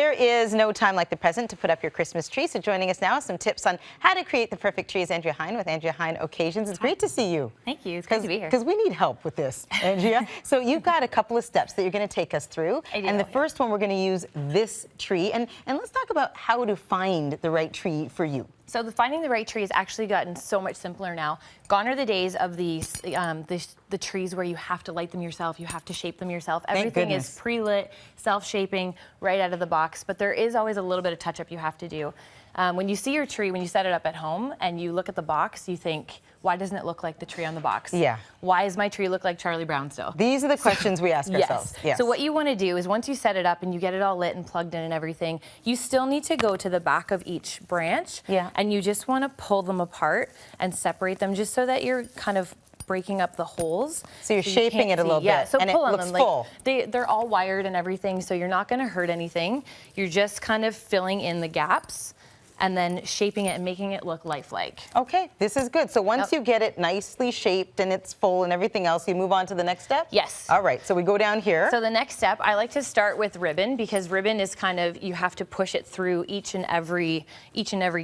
There is no time like the present to put up your Christmas tree. So joining us now, some tips on how to create the perfect tree is Andrea Hein with Andrea Hein Occasions. It's great to see you. Thank you. It's great to be here. Because we need help with this, Andrea. So you've got a couple of steps that you're going to take us through. I do, and the first one, we're going to use this tree. And let's talk about how to find the right tree for you. So finding the right tree has actually gotten so much simpler now. Gone are the days of the trees where you have to light them yourself, you have to shape them yourself. Everything is pre-lit, self-shaping, right out of the box. But there is always a little bit of touch-up you have to do. When you see your tree, when you set it up at home and you look at the box, you think, why doesn't it look like the tree on the box? Yeah. Why does my tree look like Charlie Brown still? These are the questions we ask ourselves. Yes. So what you want to do is once you set it up and you get it all lit and plugged in and everything, you still need to go to the back of each branch. Yeah. And you just want to pull them apart and separate them just so that you're kind of breaking up the holes. So you're shaping it a little bit. Yeah, so and pull it on looks them. full. They're all wired and everything, so you're not going to hurt anything. You're just kind of filling in the gaps and then shaping it and making it look lifelike. Okay, this is good. So once you get it nicely shaped and it's full and everything else, you move on to the next step? Yes. All right, so we go down here. So the next step, I like to start with ribbon because ribbon is kind of, you have to push it through each and every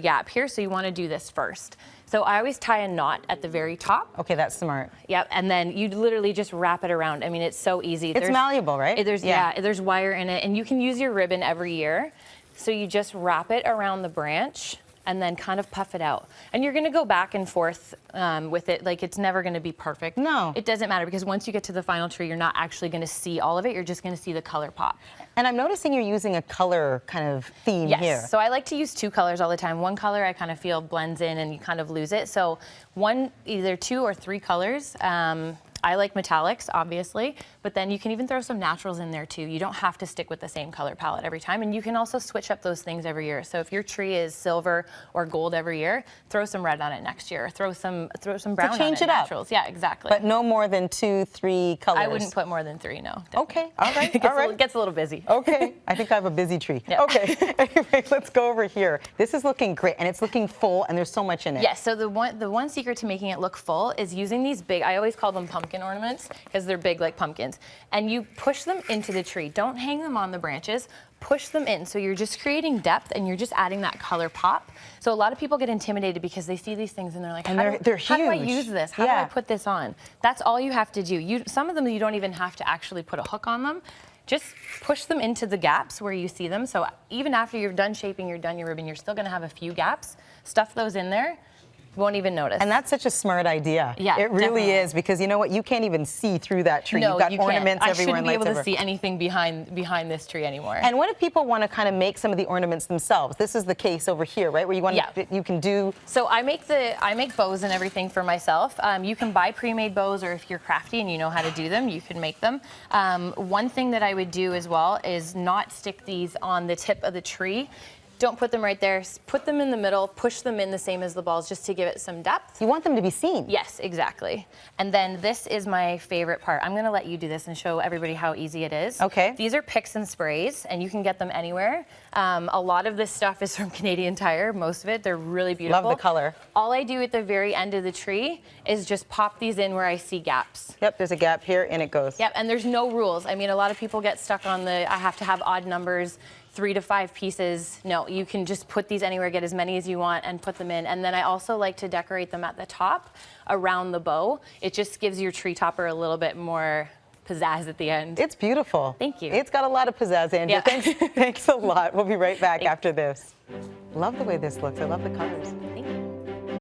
gap here, so you want to do this first. So I always tie a knot at the very top. Okay, that's smart. Yep, and then you literally just wrap it around. I mean, it's so easy. It's malleable, right? There's wire in it, and you can use your ribbon every year. So you just wrap it around the branch and then kind of puff it out. And you're gonna go back and forth with it. Like, it's never gonna be perfect. No. It doesn't matter because once you get to the final tree, you're not actually gonna see all of it. You're just gonna see the color pop. And I'm noticing you're using a color kind of theme here. Yes, so I like to use two colors all the time. One color I kind of feel blends in and you kind of lose it. So either 2 or 3 colors. I like metallics, obviously, but then you can even throw some naturals in there too. You don't have to stick with the same color palette every time, and you can also switch up those things every year. So if your tree is silver or gold every year, throw some red on it next year. Throw some brown on it. Naturals. Yeah, exactly. But no more than 2, 3 colors. I wouldn't put more than 3, no. Definitely. Okay, all right, It gets a little busy. Okay, I think I have a busy tree. Yeah. Okay, anyway, let's go over here. This is looking great, and it's looking full, and there's so much in it. Yes, so the one secret to making it look full is using these big, I always call them pumpkin ornaments, because they're big like pumpkins. And you push them into the tree. Don't hang them on the branches. Push them in. So you're just creating depth and you're just adding that color pop. So a lot of people get intimidated because they see these things and they're like, how do I use this? How do I put this on? That's all you have to do. Some of them you don't even have to actually put a hook on them. Just push them into the gaps where you see them. So even after you're done shaping, you're done your ribbon, you're still gonna have a few gaps. Stuff those in there. Won't even notice. And that's such a smart idea. Yeah, it really is, because you know what? You can't even see through that tree. No, You've got you ornaments can't. everywhere. I shouldn't be able to see anything behind this tree anymore. And what if people want to kind of make some of the ornaments themselves? This is the case over here, right? Where you want to, you can do. So I make bows and everything for myself. You can buy pre-made bows, or if you're crafty and you know how to do them, you can make them. One thing that I would do as well is not stick these on the tip of the tree. Don't put them right there. Put them in the middle, push them in the same as the balls just to give it some depth. You want them to be seen. Yes, exactly. And then this is my favorite part. I'm gonna let you do this and show everybody how easy it is. Okay. These are picks and sprays, and you can get them anywhere. A lot of this stuff is from Canadian Tire, most of it. They're really beautiful. Love the color. All I do at the very end of the tree is just pop these in where I see gaps. Yep, there's a gap here and it goes. Yep, and there's no rules. I mean, a lot of people get stuck on I have to have odd numbers, 3 to 5 pieces. No, you can just put these anywhere, get as many as you want and put them in. And then I also like to decorate them at the top around the bow. It just gives your tree topper a little bit more pizzazz at the end. It's beautiful. Thank you. It's got a lot of pizzazz, Andrea. Yeah. Thanks a lot. We'll be right back after this. Love the way this looks. I love the colors. Thank you.